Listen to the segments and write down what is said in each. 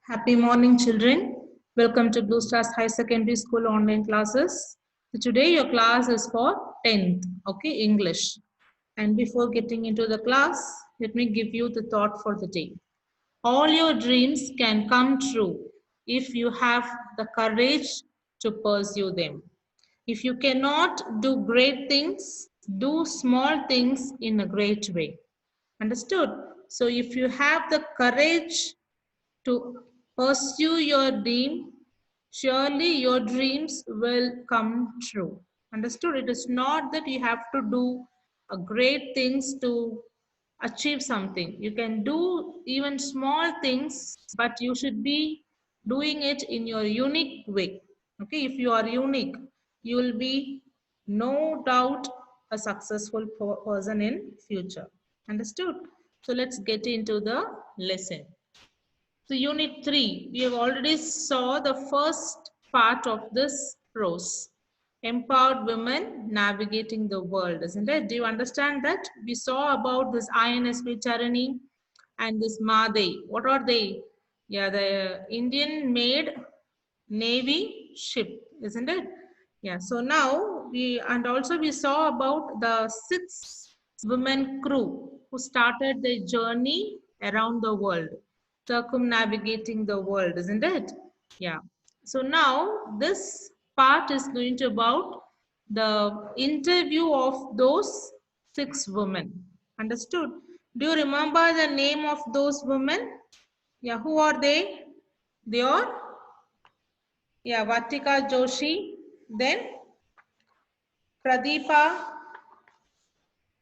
Happy morning, children. Welcome to Blue Stars High Secondary School online classes. So today your class is for 10th, okay, English. And before getting into the class, let me give you the thought for the day. All your dreams can come true if you have the courage to pursue them. If you cannot do great things, do small things in a great way. Understood? So if you have the courage to pursue your dream, surely your dreams will come true. Understood? It is not that you have to do a great things to achieve something. You can do even small things, but you should be doing it in your unique way. Okay, if you are unique, you will be no doubt a successful person in future. Understood? So let's get into the lesson. So unit 3, we have already saw the first part of this prose. Empowered women navigating the world, isn't it? Do you understand that? We saw about this INSV Tarini and this Madei. What are they? Yeah, the Indian made Navy ship, isn't it? Yeah, so now and also we saw about the 6 women crew who started their journey around the world, circumnavigating the world, isn't it? Yeah. So now this part is going to about the interview of those 6 women. Understood? Do you remember the name of those women? Yeah, who are they? They are, yeah, Vatika Joshi, then Pradeepa,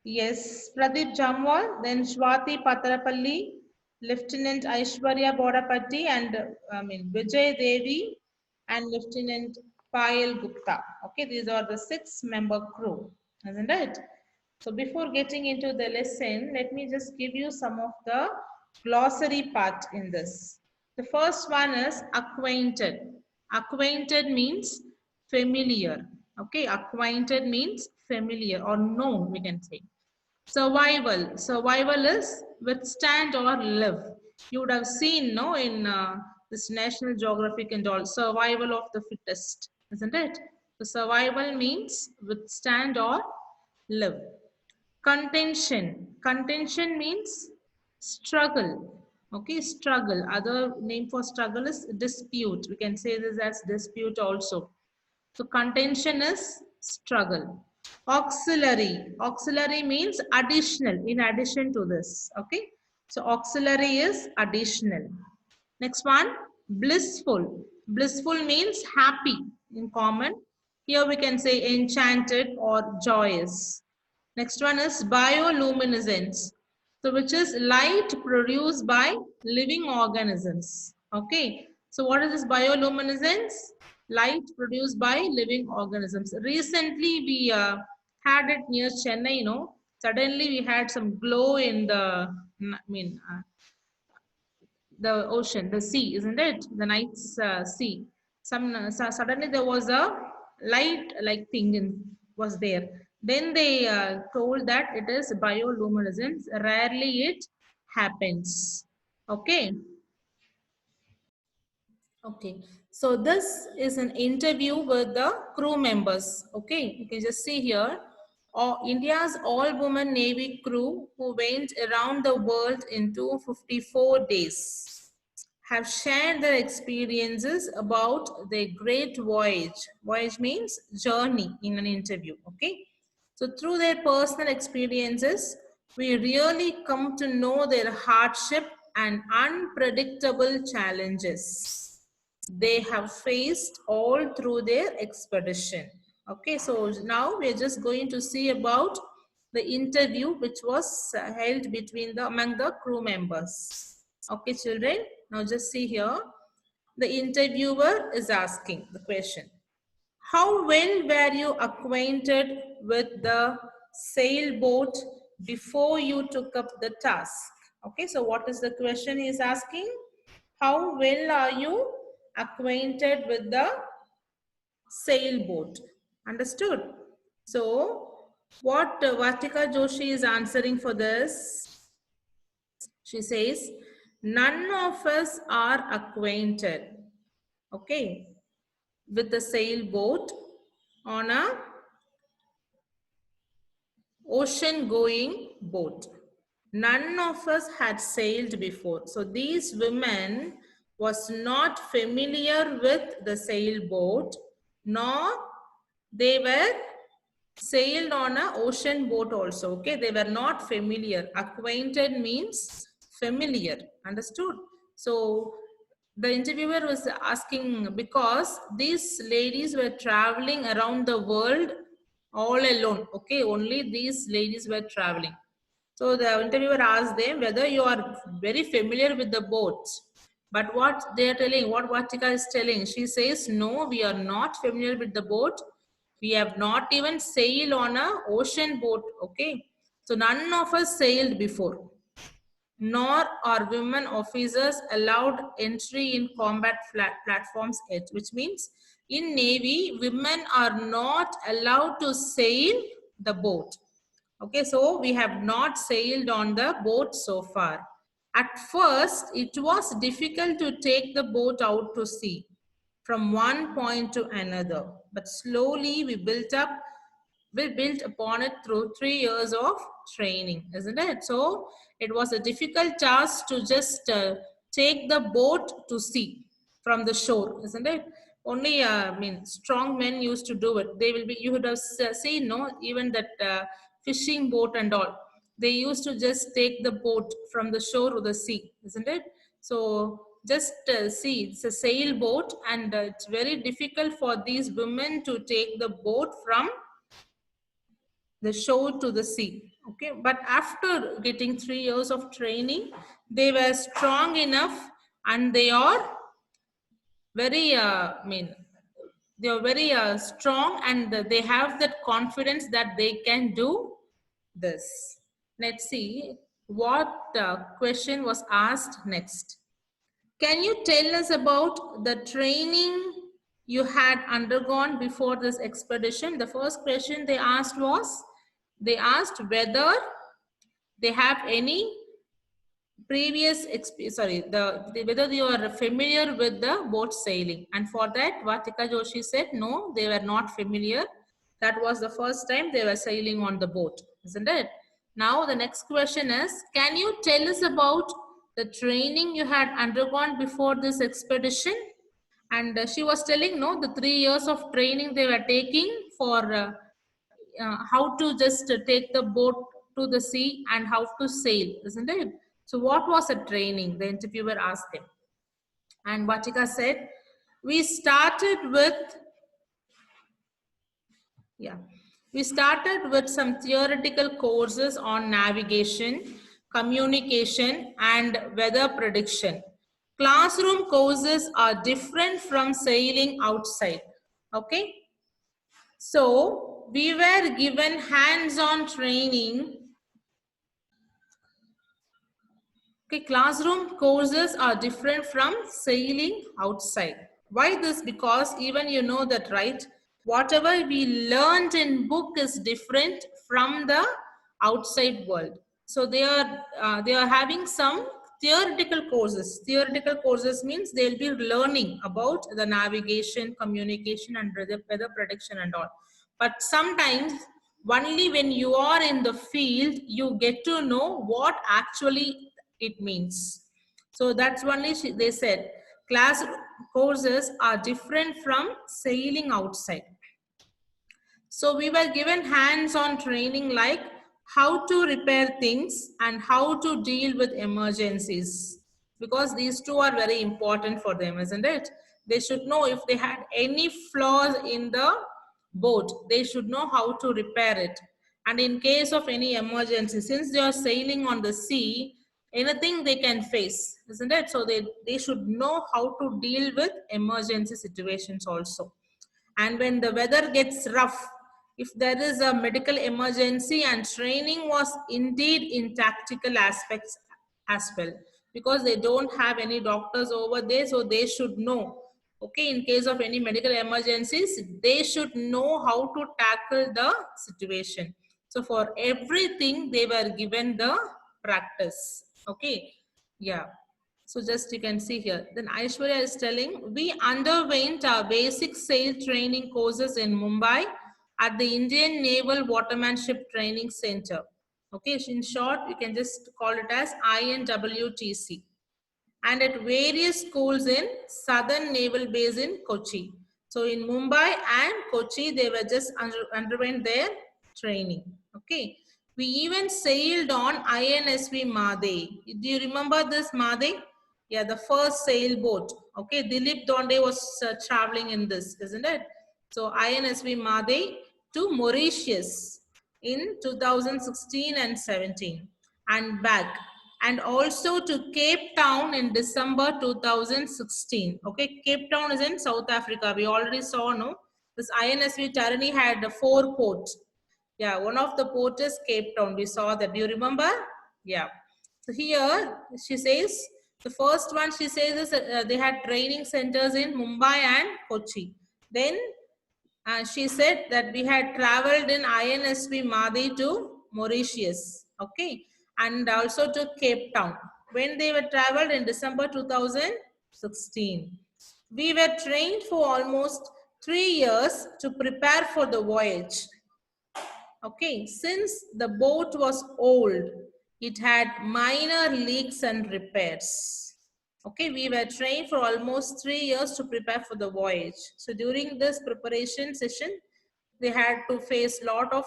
yes, Pradeep Jamwal, then Swati Patrapalli, Lieutenant Aishwarya Bodapatti, and Vijay Devi, and Lieutenant Payal Gupta. Okay, these are the 6-member crew, isn't it? So before getting into the lesson, let me just give you some of the glossary part in this. The first one is acquainted. Acquainted means familiar. Okay, acquainted means familiar or known, we can say. Survival. Survival is withstand or live. You would have seen, no, in this National Geographic and all, survival of the fittest, isn't it? So survival means withstand or live. Contention. Contention means struggle. Okay, struggle. Other name for struggle is dispute. We can say this as dispute also. So contention is struggle. Auxiliary. Auxiliary means additional, in addition to this. Okay. So auxiliary is additional. Next one, blissful. Blissful means happy in common. Here we can say enchanted or joyous. Next one is bioluminescence. So which is light produced by living organisms. Okay. So what is this bioluminescence? Light produced by living organisms. Recently we had it near Chennai, Suddenly we had some glow in the ocean, the sea, isn't it? The night's sea. Suddenly there was a light like thing was there. Then they told that it is bioluminescence. Rarely it happens. Okay. Okay. So this is an interview with the crew members. Okay. You can just see here. India's all-woman Navy crew who went around the world in 254 days have shared their experiences about their great voyage. Voyage means journey in an interview, okay? So through their personal experiences, we really come to know their hardship and unpredictable challenges they have faced all through their expedition. Okay, so now we're just going to see about the interview which was held between among the crew members. Okay, children, now just see here. The interviewer is asking the question. How well were you acquainted with the sailboat before you took up the task? Okay, so what is the question he is asking? How well are you acquainted with the sailboat? Understood? So, what Vatika Joshi is answering for this? She says, None of us are acquainted, okay, with a sailboat on a ocean going boat. None of us had sailed before. So these women was not familiar with the sailboat, nor they were sailed on a ocean boat also. Okay, they were not familiar. Acquainted means familiar. Understood? So the interviewer was asking because these ladies were traveling around the world all alone. Okay, only these ladies were traveling. So the interviewer asked them whether you are very familiar with the boats. But what they are telling, what Vatika is telling, she says, no, we are not familiar with the boat. We have not even sailed on a ocean boat. Okay. So none of us sailed before. Nor are women officers allowed entry in combat platforms yet, which means in Navy, women are not allowed to sail the boat. Okay, so we have not sailed on the boat so far. At first, it was difficult to take the boat out to sea from one point to another, but slowly we built upon it through 3 years of training, isn't it? So it was a difficult task to just take the boat to sea from the shore, isn't it? Only, I mean, strong men used to do it. They will be, you would have seen, no, even that fishing boat and all. They used to just take the boat from the shore to the sea, isn't it? So just see, it's a sailboat, and it's very difficult for these women to take the boat from the shore to the sea. Okay, but after getting 3 years of training, they were strong enough, and they are very, I mean, they are very strong, and they have that confidence that they can do this. Let's see what question was asked next. Can you tell us about the training you had undergone before this expedition? The first question they asked was, they asked whether they have any previous whether you are familiar with the boat sailing. And for that, Vatika Joshi said, no, they were not familiar. That was the first time they were sailing on the boat, isn't it? Now, the next question is, can you tell us about the training you had undergone before this expedition? And she was telling, no, the 3 years of training they were taking for how to just take the boat to the sea and how to sail, isn't it? So what was the training? The interviewer asked him. And Vatika said, we started with, yeah, we started with some theoretical courses on navigation, communication, and weather prediction. Classroom courses are different from sailing outside. Okay. So we were given hands-on training. Okay, classroom courses are different from sailing outside. Why this? Because even you know that, right? Whatever we learned in book is different from the outside world. So they are having some theoretical courses. Theoretical courses means they'll be learning about the navigation, communication, and weather prediction and all. But sometimes only when you are in the field, you get to know what actually it means. So that's only they said class courses are different from sailing outside. So we were given hands-on training like how to repair things and how to deal with emergencies, because these two are very important for them, isn't it? They should know if they had any flaws in the boat, they should know how to repair it. And in case of any emergency, since they are sailing on the sea, anything they can face, isn't it? So they should know how to deal with emergency situations also. And when the weather gets rough, if there is a medical emergency, and training was indeed in tactical aspects as well, because they don't have any doctors over there, so they should know, okay, in case of any medical emergencies, they should know how to tackle the situation. So for everything they were given the practice. Okay, yeah. So just you can see here. Then Aishwarya is telling, we underwent our basic sail training courses in Mumbai at the Indian Naval Watermanship Training Center. Okay, so in short, you can just call it as INWTC. And at various schools in Southern Naval Base in Kochi. So in Mumbai and Kochi, they were just underwent their training. Okay. We even sailed on INSV Made. Do you remember this Made? Yeah, the first sailboat. Okay, Dilip Donde was traveling in this, isn't it? So INSV Made to Mauritius in 2016 and 17 and back, and also to Cape Town in December 2016. Okay, Cape Town is in South Africa. We already saw, no? This INSV Tarini had 4 ports. Yeah, one of the ports is Cape Town. We saw that. Do you remember? Yeah. So here she says, the first one she says is they had training centers in Mumbai and Kochi. Then she said that we had traveled in INSV Madi to Mauritius, okay, and also to Cape Town. When they were traveled in December 2016. We were trained for almost 3 years to prepare for the voyage. Okay, since the boat was old, it had minor leaks and repairs. Okay, we were trained for almost 3 years to prepare for the voyage. So during this preparation session, they had to face lot of,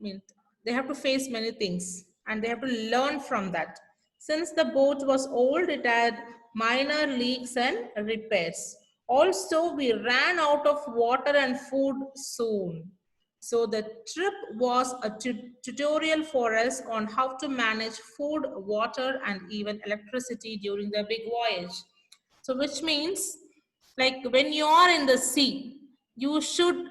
they have to face many things and they have to learn from that. Since the boat was old, it had minor leaks and repairs. Also, we ran out of water and food soon. So the trip was a tutorial for us on how to manage food, water, and even electricity during the big voyage. So which means, like when you are in the sea, you should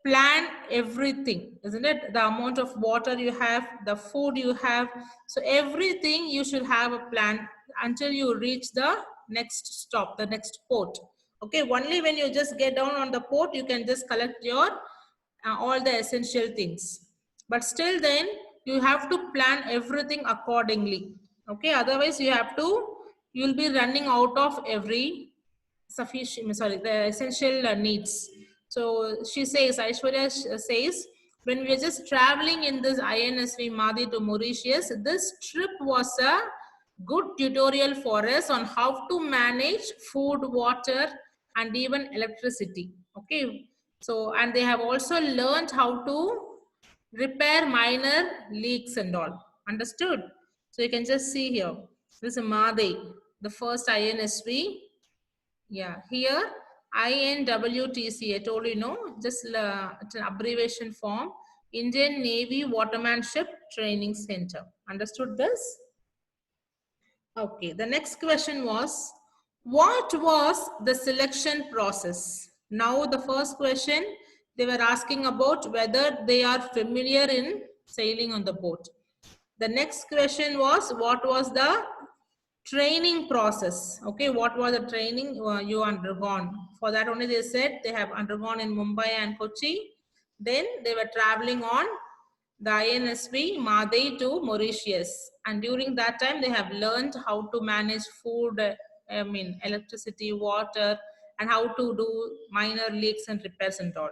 plan everything, isn't it? The amount of water you have, the food you have. So everything you should have a plan until you reach the next stop, the next port. Okay, only when you just get down on the port, you can just collect your all the essential things. But still then, you have to plan everything accordingly. Okay, otherwise you'll be running out of every sufficient, sorry, the essential needs. So she says, Aishwarya says, when we were just traveling in this INSV Madi to Mauritius, this trip was a good tutorial for us on how to manage food, water, and even electricity. Okay, so and they have also learned how to repair minor leaks and all. Understood? So you can just see here. This is Madi, the first INSV. Yeah, here INWTC, I told you, no, just it's an abbreviation form. Indian Navy Watermanship Training Center. Understood this? Okay, the next question was, what was the selection process? Now the first question, they were asking about whether they are familiar in sailing on the boat. The next question was, what was the training process? Okay, what was the training you undergone? For that only they said they have undergone in Mumbai and Kochi. Then they were traveling on the INSV Made to Mauritius, and during that time they have learned how to manage food, electricity, water, and how to do minor leaks and repairs and all.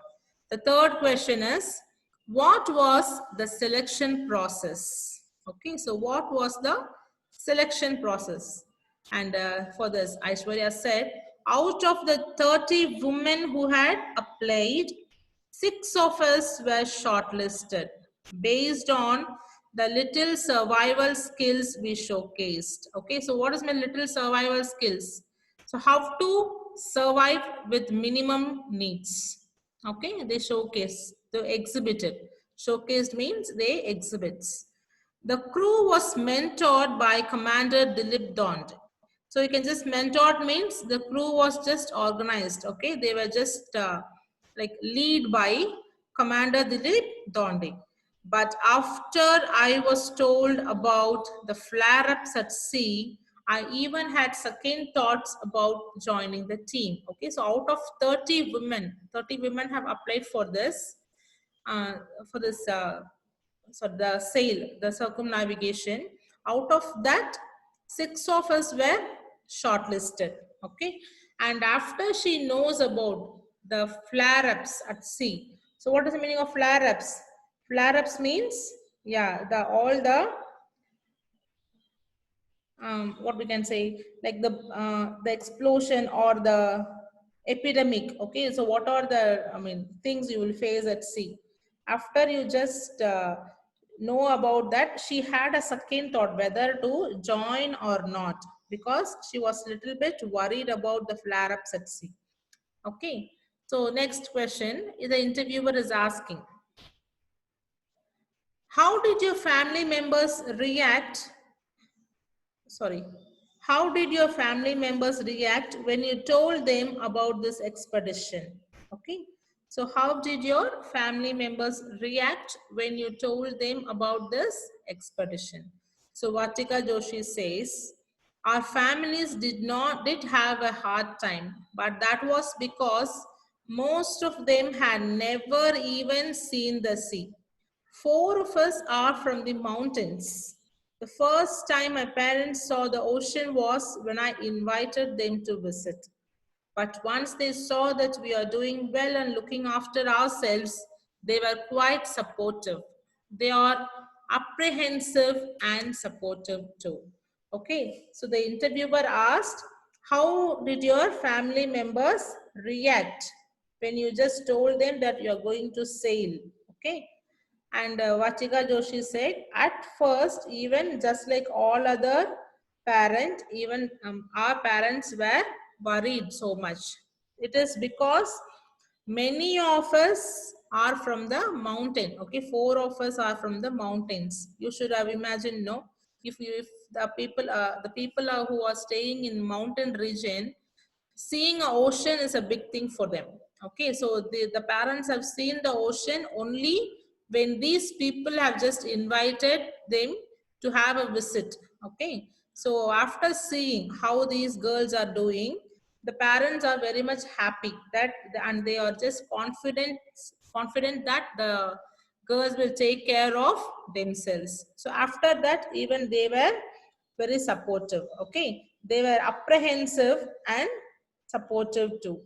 The third question is, what was the selection process? Okay, so what was the selection process? And for this, Aishwarya said, out of the 30 women who had applied, 6 of us were shortlisted based on the little survival skills we showcased. Okay, so what is my little survival skills? So how to survive with minimum needs. Okay, they showcase, they exhibited. Showcased means they exhibits. The crew was mentored by Commander Dilip Dond. So you can just mentored means the crew was just organized. Okay, they were just like lead by Commander Dilip Donde. But after I was told about the flare-ups at sea, I even had second thoughts about joining the team. Okay, so out of 30 women have applied for this, uh, for this, so the sail, the circumnavigation. Out of that, 6 of us were shortlisted. Okay. And after she knows about the flare-ups at sea. So what is the meaning of flare-ups? Flare-ups means, yeah, all the what we can say, like the explosion or the epidemic. Okay, so what are the things you will face at sea? After you just know about that, she had a second thought whether to join or not, because she was little bit worried about the flare-ups at sea. Okay, so next question is the interviewer is asking, how did your family members react? Sorry, how did your family members react when you told them about this expedition? Okay, so how did your family members react when you told them about this expedition? So Vatika Joshi says, our families did have a hard time, but that was because most of them had never even seen the sea. 4 of us are from the mountains. The first time my parents saw the ocean was when I invited them to visit. But once they saw that we are doing well and looking after ourselves, they were quite supportive. They are apprehensive and supportive too. Okay, so the interviewer asked, how did your family members react when you just told them that you are going to sail? Okay, and Vachika Joshi said, at first, even just like all other parents, even our parents were worried so much. It is because many of us are from the mountain. Okay, 4 of us are from the mountains. You should have imagined, no? If the people who are staying in mountain region, seeing an ocean is a big thing for them. Okay, so the parents have seen the ocean only when these people have just invited them to have a visit. Okay, so after seeing how these girls are doing, the parents are very much happy that, and they are just confident that the girls will take care of themselves. So after that, even they were very supportive. Okay, they were apprehensive and supportive too.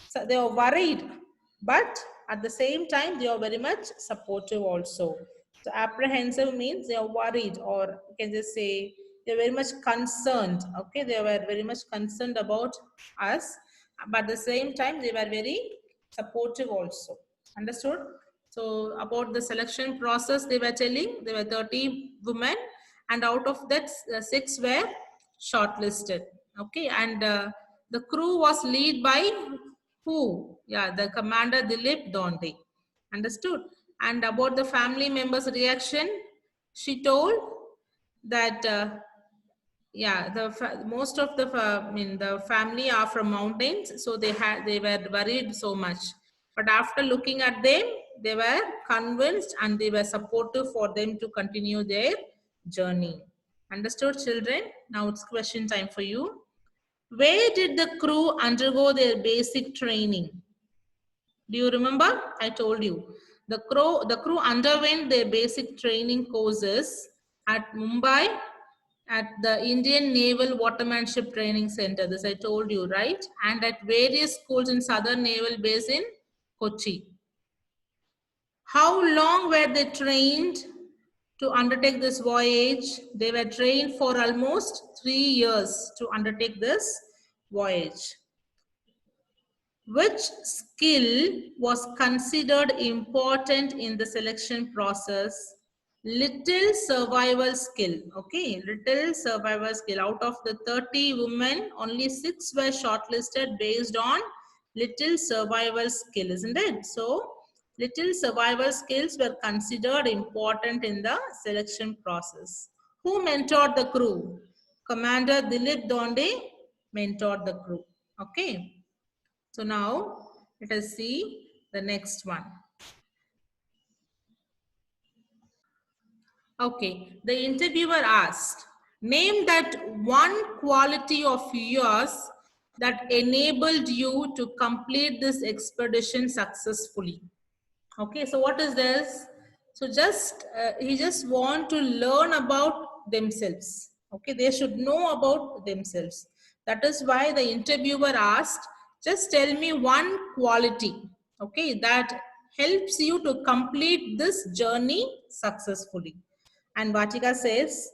So they are worried, but at the same time, they are very much supportive also. So apprehensive means they are worried, or you can just say they're very much concerned. Okay, they were very much concerned about us, but at the same time, they were very supportive also. Understood? So about the selection process, they were telling there were 30 women, and out of that, 6 were shortlisted. Okay, and the crew was led by who? Yeah, the commander Dilip Donde. Understood? And about the family members' reaction, she told that yeah, most of the family are from mountains, so they were worried so much. But after looking at them, they were convinced and they were supportive for them to continue their journey. Understood, children? Now it's question time for you. Where did the crew undergo their basic training? Do you remember? I told you. The crew underwent their basic training courses at Mumbai at the Indian Naval Watermanship Training Center. This I told you, right? And at various schools in Southern Naval Base in Kochi. How long were they trained to undertake this voyage? They were trained for almost 3 years to undertake this voyage. Which skill was considered important in the selection process? Little survival skill. Okay, little survival skill. Out of the 30 women, only 6 were shortlisted based on little survival skill, isn't it? So, little survival skills were considered important in the selection process. Who mentored the crew? Commander Dilip Donde mentored the crew. Okay. So now let us see the next one. Okay, the interviewer asked, name that one quality of yours that enabled you to complete this expedition successfully. Okay, so what is this? So he just want to learn about themselves. Okay, they should know about themselves. That is why the interviewer asked, just tell me one quality, okay, that helps you to complete this journey successfully. And Vatika says,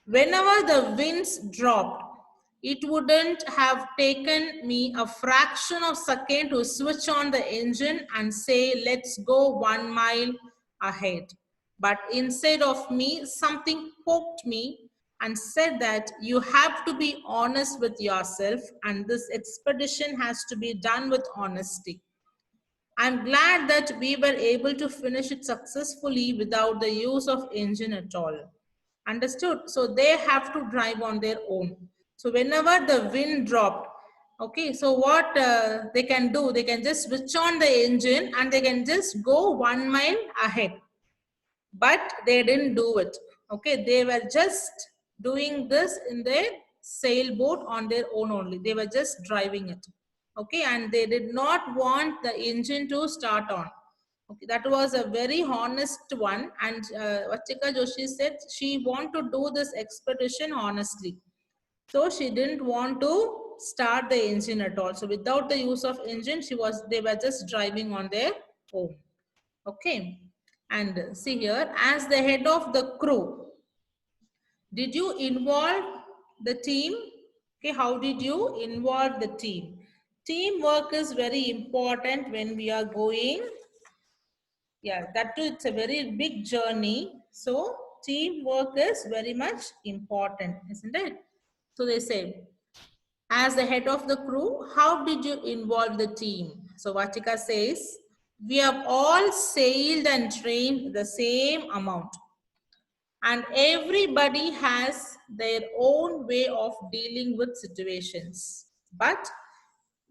whenever the winds dropped, it wouldn't have taken me a fraction of a second to switch on the engine and say, let's go 1 mile ahead. But instead of me, something poked me and said that you have to be honest with yourself, and this expedition has to be done with honesty. I'm glad that we were able to finish it successfully without the use of engine at all. Understood? So they have to drive on their own. So whenever the wind dropped, okay, so what they can do, they can just switch on the engine and they can just go 1 mile ahead. But they didn't do it. Okay, they were just doing this in their sailboat on their own only. They were just driving it. Okay, and they did not want the engine to start on. Okay, that was a very honest one. And Vatika Joshi said she want to do this expedition honestly. So she didn't want to start the engine at all. So without the use of engine, they were just driving on their own. Okay. And see here, as the head of the crew, did you involve the team? Okay, how did you involve the team? Teamwork is very important when we are going. Yeah, that too, it's a very big journey. So teamwork is very much important, isn't it? So they say, as the head of the crew, how did you involve the team? So Vatika says, we have all sailed and trained the same amount, and everybody has their own way of dealing with situations. But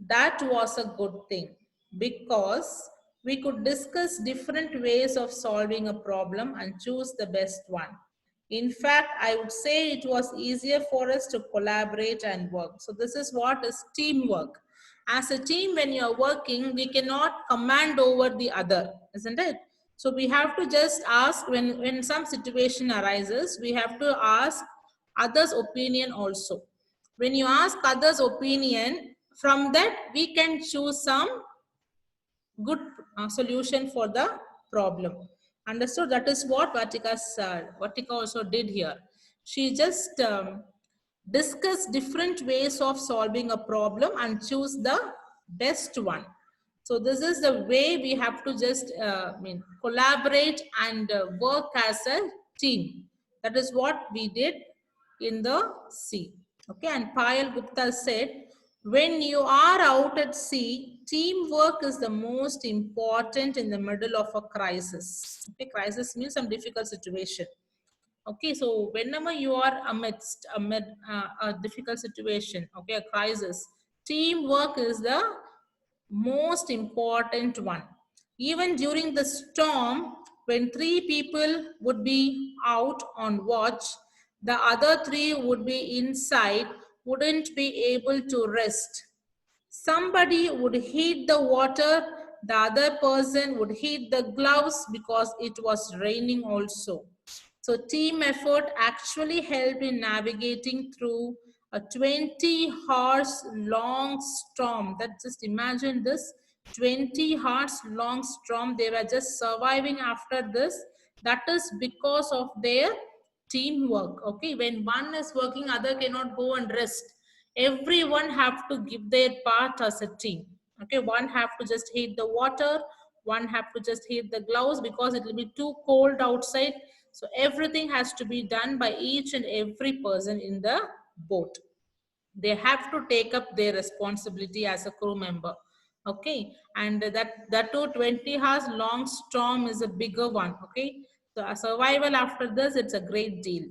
that was a good thing because we could discuss different ways of solving a problem and choose the best one. In fact, I would say it was easier for us to collaborate and work. So this is what is teamwork. As a team, when you are working, we cannot command over the other, isn't it? So we have to just ask when some situation arises, we have to ask others' opinion also. When you ask others' opinion, from that we can choose some good solution for the problem. Understood? That is what Vatika also did here. She just discussed different ways of solving a problem and choose the best one. So this is the way we have to just collaborate and work as a team. That is what we did in the sea. Okay, and Payal Gupta said, when you are out at sea, teamwork is the most important in the middle of a crisis. Okay, crisis means some difficult situation. Okay, so whenever you are amid a difficult situation, okay, a crisis, teamwork is the most important one. Even during the storm, when three people would be out on watch, the other three would be inside, wouldn't be able to rest. Somebody would heat the water, the other person would heat the gloves because it was raining also. So team effort actually helped in navigating through a 20 horse long storm. That just imagine this 20 horse long storm. They were just surviving after this. That is because of their teamwork. Okay, when one is working, other cannot go and rest. Everyone have to give their part as a team. Okay, one have to just heat the water, one have to just heat the gloves because it will be too cold outside. So everything has to be done by each and every person in the boat. They have to take up their responsibility as a crew member. Okay, and that too 20 hours long storm is a bigger one. Okay, so a survival after this, it's a great deal.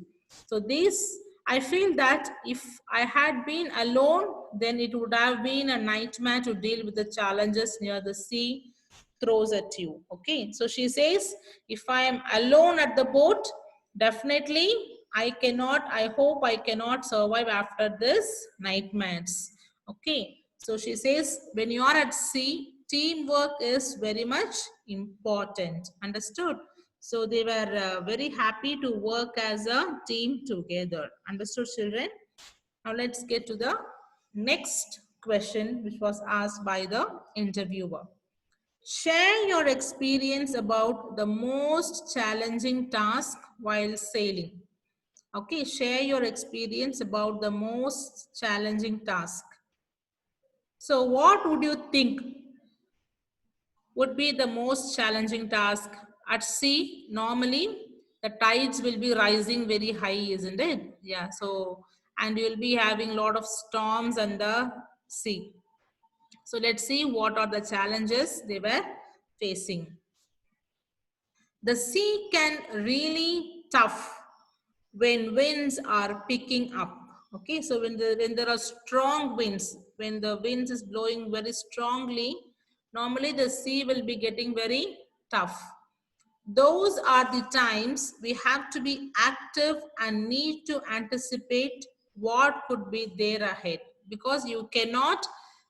So this, I feel that if I had been alone, then it would have been a nightmare to deal with the challenges near the sea throws at you. Okay, so she says, if I am alone at the boat, definitely I hope I cannot survive after this nightmares. Okay, so she says, when you are at sea, teamwork is very much important. Understood? So they were very happy to work as a team together. Understood, children? Now let's get to the next question, which was asked by the interviewer. Share your experience about the most challenging task while sailing. Okay, share your experience about the most challenging task. So what would you think would be the most challenging task? At sea, normally the tides will be rising very high, isn't it? Yeah, so, and you will be having a lot of storms on the sea. So let's see what are the challenges they were facing. The sea can really tough when winds are picking up. Okay, so when there are strong winds, when the winds is blowing very strongly, normally the sea will be getting very tough. Those are the times we have to be active and need to anticipate what could be there ahead, because you cannot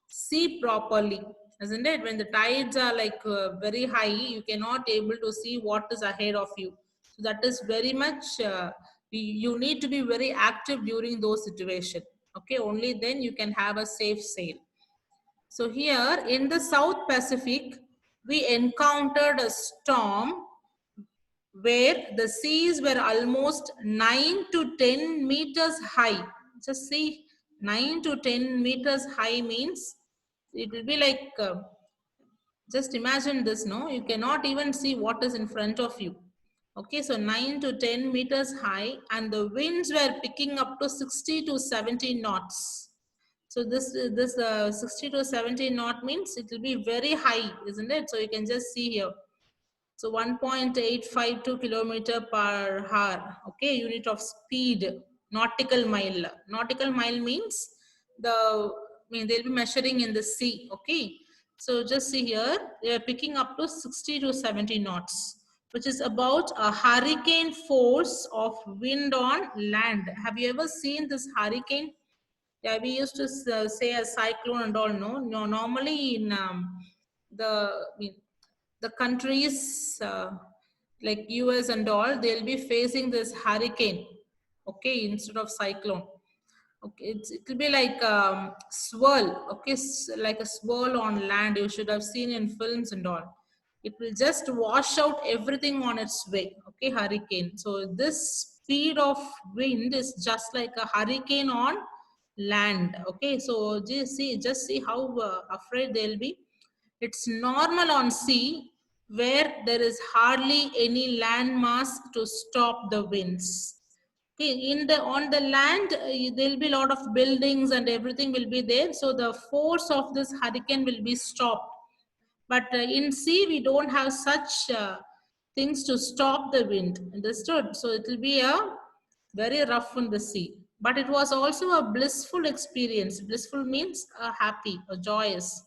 see properly, isn't it? When the tides are like very high, you cannot able to see what is ahead of you. So that is very much you need to be very active during those situations. Okay, only then you can have a safe sail. So here in the South Pacific, we encountered a storm where the seas were almost 9 to 10 meters high. Just see, 9 to 10 meters high means it will be like, just imagine this, no? You cannot even see what is in front of you. Okay, so 9 to 10 meters high, and the winds were picking up to 60 to 70 knots. So this 60 to 70 knot means it will be very high, isn't it? So you can just see here. So 1.852 kilometer per hour, okay, unit of speed, nautical mile. Nautical mile means they'll be measuring in the sea, okay. So just see here, they are picking up to 60 to 70 knots, which is about a hurricane force of wind on land. Have you ever seen this hurricane? Yeah, we used to say a cyclone and all. No, normally in the countries like US and all, they'll be facing this hurricane, okay, instead of cyclone. Okay, it will be like swirl, okay, like a swirl on land. You should have seen in films and all. It will just wash out everything on its way. Okay, hurricane. So this speed of wind is just like a hurricane on land. Okay, so just see how afraid they'll be. It's normal on sea where there is hardly any landmass to stop the winds. Okay, in the on the land, there'll be a lot of buildings and everything will be there. So the force of this hurricane will be stopped. But in sea, we don't have such things to stop the wind. Understood? So it will be a very rough in the sea. But it was also a blissful experience. Blissful means a happy, a joyous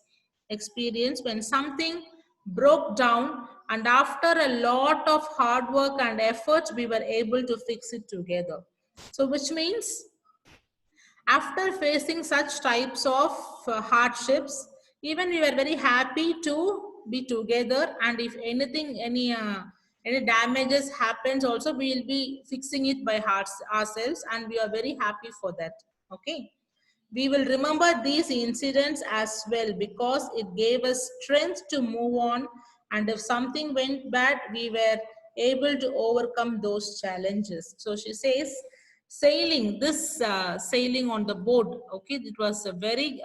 experience when something broke down, and after a lot of hard work and effort, we were able to fix it together. So which means after facing such types of hardships, even we were very happy to be together, and if anything, any damages happens also, we will be fixing it by ourselves, and we are very happy for that. Okay, we will remember these incidents as well because it gave us strength to move on, and if something went bad, we were able to overcome those challenges. So she says, sailing, this sailing on the boat, okay, it was a very,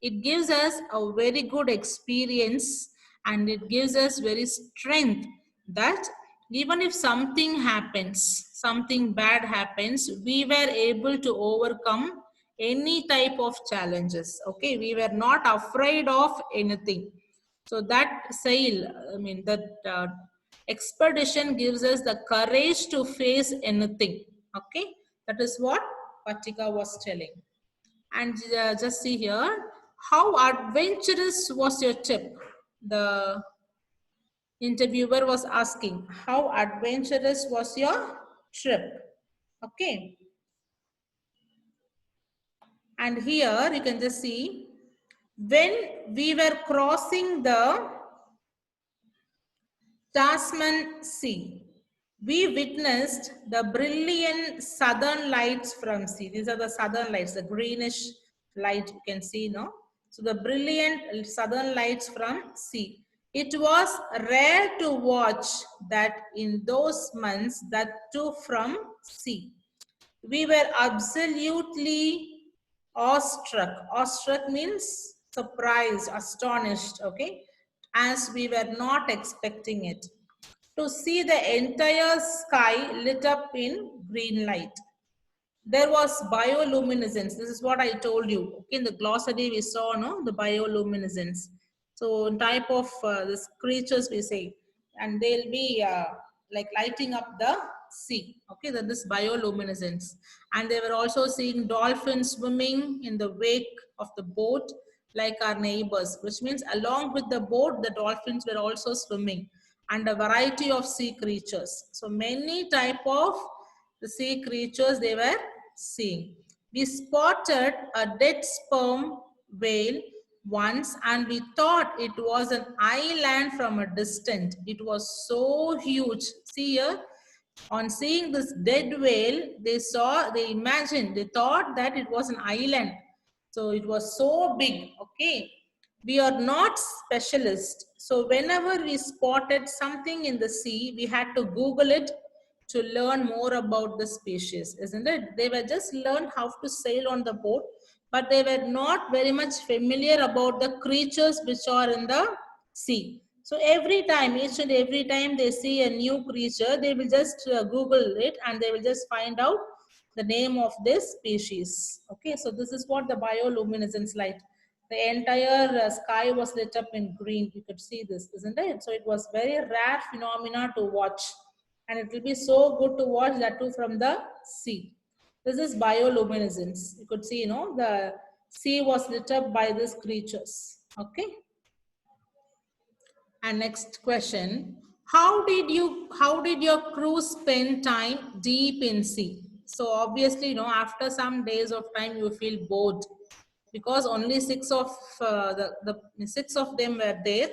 it gives us a very good experience, and it gives us very strength that even if something happens, something bad happens, we were able to overcome any type of challenges. Okay, we were not afraid of anything. So that sail, that expedition gives us the courage to face anything. Okay, that is what Patika was telling. And just see here, how adventurous was your trip? The interviewer was asking, how adventurous was your trip? Okay, and here you can just see, when we were crossing the Tasman Sea. We witnessed the brilliant southern lights from sea. These are the southern lights, the greenish light you can see, no? So the brilliant southern lights from sea. It was rare to watch that in those months, that too from sea. We were absolutely awestruck. Awestruck means surprised, astonished, okay? As we were not expecting it. To see the entire sky lit up in green light. There was bioluminescence. This is what I told you. Okay, in the glossary we saw, no, the bioluminescence. So type of this creatures we say, and they'll be like lighting up the sea. Okay, that is bioluminescence. And they were also seeing dolphins swimming in the wake of the boat, like our neighbors, which means along with the boat, the dolphins were also swimming, and a variety of sea creatures. So many type of the sea creatures they were seeing. We spotted a dead sperm whale once and we thought it was an island from a distance. It was so huge. See here, on seeing this dead whale, they imagined, they thought that it was an island. So it was so big, okay. We are not specialists. So whenever we spotted something in the sea, we had to Google it to learn more about the species, isn't it? They were just learn how to sail on the boat, but they were not very much familiar about the creatures which are in the sea. So every time, each and every time they see a new creature, they will just Google it and they will just find out the name of this species. Okay, so this is what the bioluminescence light. The entire sky was lit up in green. You could see this, isn't it? So it was very rare phenomena to watch. And it will be so good to watch that too from the sea. This is bioluminescence. You could see, you know, the sea was lit up by these creatures. Okay. And next question, how did your crew spend time deep in sea? So obviously, you know, after some days of time, you feel bored because only the six of them were there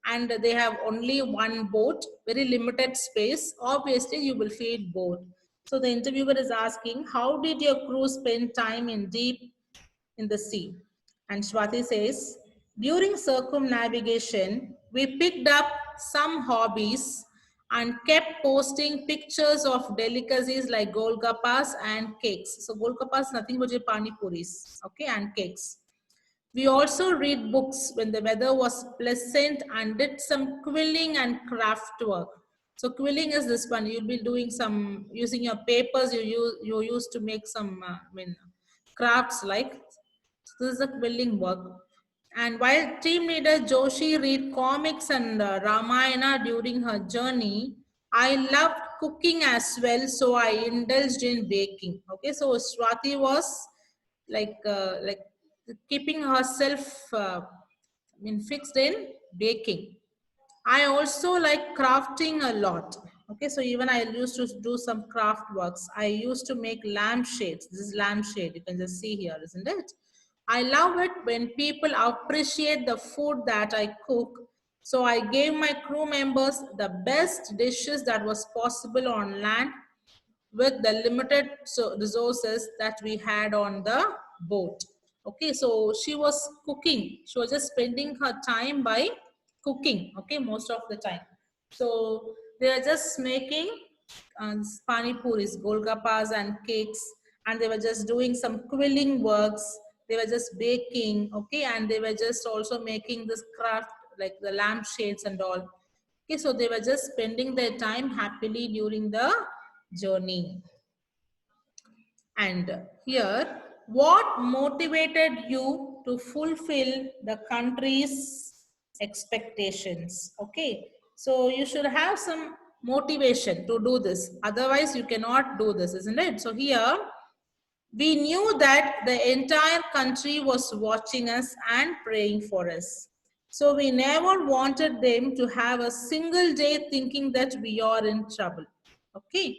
and they have only one boat, very limited space. Obviously, you will feel bored. So the interviewer is asking, how did your crew spend time in deep in the sea? And Swati says, during circumnavigation, we picked up some hobbies and kept posting pictures of delicacies like golgappas and cakes. So golgappas nothing but pani puris, okay, and cakes. We also read books when the weather was pleasant and did some quilling and craft work. So quilling is this one. You'll be doing some using your papers you use to make some crafts like. So this is the quilling work. And while team leader Joshi read comics and Ramayana during her journey, I loved cooking as well, so I indulged in baking. Okay, so Swati was like keeping herself fixed in baking. I also like crafting a lot. Okay, so even I used to do some craft works. I used to make lampshades. This is lampshade. You can just see here, isn't it? I love it when people appreciate the food that I cook. So I gave my crew members the best dishes that was possible on land with the limited resources that we had on the boat. Okay, so she was cooking. She was just spending her time by cooking, okay, most of the time. So they are just making pani puris, golgappas and cakes, and they were just doing some quilling works. They were just baking, okay, and they were just also making this craft like the lampshades and all. Okay, so they were just spending their time happily during the journey. And here, what motivated you to fulfill the country's expectations? Okay, so you should have some motivation to do this. Otherwise, you cannot do this, isn't it? So here, we knew that the entire country was watching us and praying for us. So we never wanted them to have a single day thinking that we are in trouble. Okay.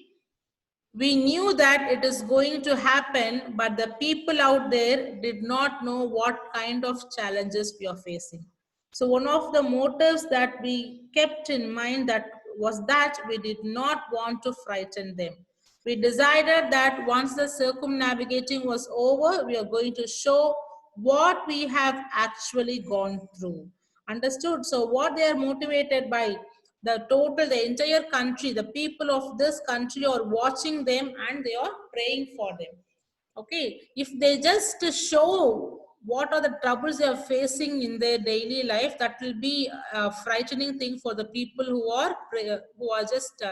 We knew that it is going to happen, but the people out there did not know what kind of challenges we are facing. So one of the motives that we kept in mind that was that we did not want to frighten them. We decided that once the circumnavigating was over, we are going to show what we have actually gone through. Understood? So what they are motivated by, the entire country, the people of this country are watching them and they are praying for them. Okay, if they just show what are the troubles they are facing in their daily life, that will be a frightening thing for the people who are just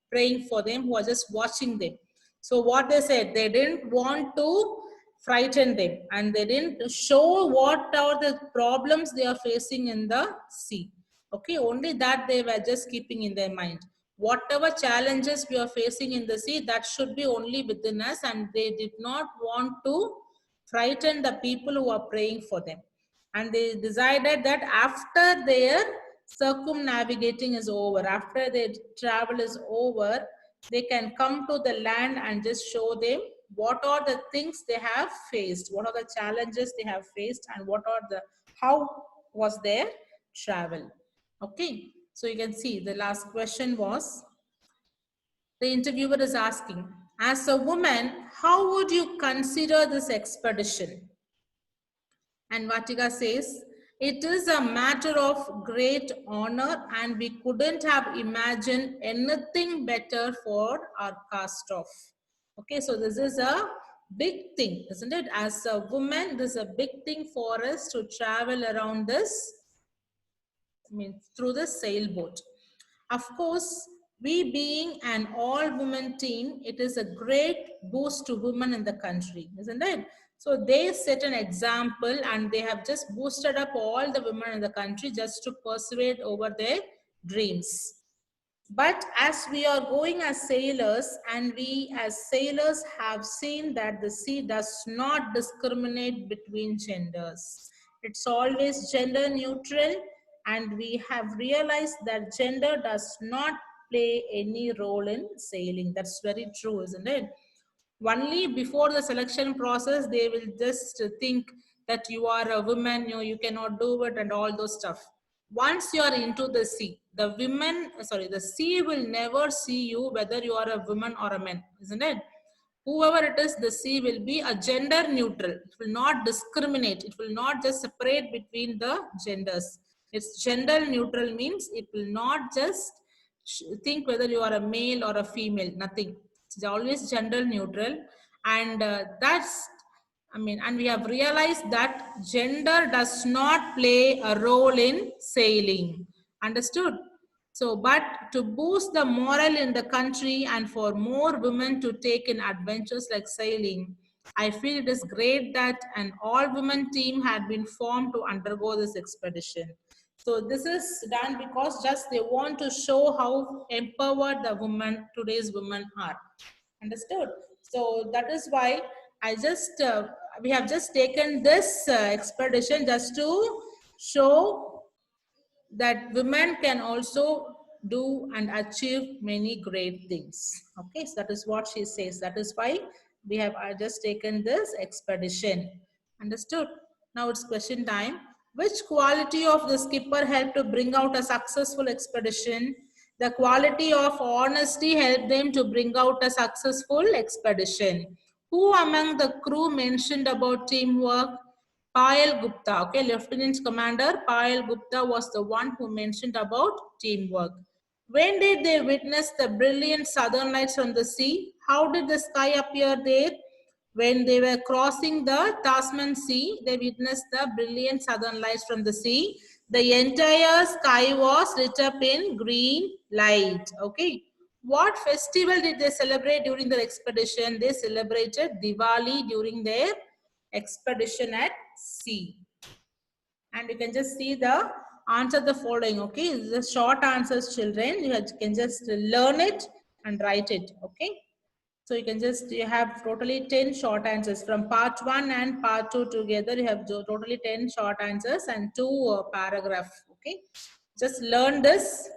praying for them, who are just watching them. So what they said, they didn't want to frighten them and they didn't show what are the problems they are facing in the sea. Okay, only that they were just keeping in their mind. Whatever challenges we are facing in the sea, that should be only within us, and they did not want to frighten the people who are praying for them. And they decided that after their circumnavigating is over, after their travel is over, they can come to the land and just show them what are the things they have faced, what are the challenges they have faced, and how was their travel. Okay, so you can see the last question was, the interviewer is asking, as a woman, how would you consider this expedition? And Vatika says, it is a matter of great honor and we couldn't have imagined anything better for our cast off. Okay, so this is a big thing, isn't it? As a woman, this is a big thing for us to travel around this, through the sailboat. Of course, we being an all-woman team, it is a great boost to women in the country, isn't it? So they set an example and they have just boosted up all the women in the country just to persuade over their dreams. But as we are going as sailors, and we as sailors have seen that the sea does not discriminate between genders. It's always gender neutral, and we have realized that gender does not play any role in sailing. That's very true, isn't it? Only before the selection process, they will just think that you are a woman, you cannot do it and all those stuff. Once you are into the sea, the sea will never see you whether you are a woman or a man, isn't it? Whoever it is, the sea will be a gender neutral. It will not discriminate. It will not just separate between the genders. It's gender neutral means it will not just think whether you are a male or a female, nothing. It's always gender neutral. And and we have realized that gender does not play a role in sailing. Understood? So, but to boost the morale in the country and for more women to take in adventures like sailing, I feel it is great that an all-women team had been formed to undergo this expedition. So this is done because just they want to show how empowered the today's women are. Understood? So that is why we have just taken this expedition just to show that women can also do and achieve many great things. Okay, so that is what she says. That is why we have just taken this expedition. Understood? Now it's question time. Which quality of the skipper helped to bring out a successful expedition? The quality of honesty helped them to bring out a successful expedition. Who among the crew mentioned about teamwork? Payal Gupta, okay, Lieutenant Commander Payal Gupta was the one who mentioned about teamwork. When did they witness the brilliant southern lights from the sea? How did the sky appear there? When they were crossing the Tasman Sea, they witnessed the brilliant southern lights from the sea. The entire sky was lit up in green light. Okay. What festival did they celebrate during their expedition? They celebrated Diwali during their expedition at sea. And you can just see the answer the following. Okay, the short answers, children. You can just learn it and write it. Okay. So you have totally 10 short answers from part 1 and part 2 together. You have totally 10 short answers and 2 paragraphs. Okay. Just learn this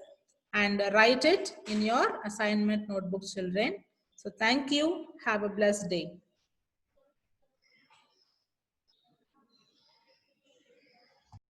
and write it in your assignment notebook, children. So thank you. Have a blessed day.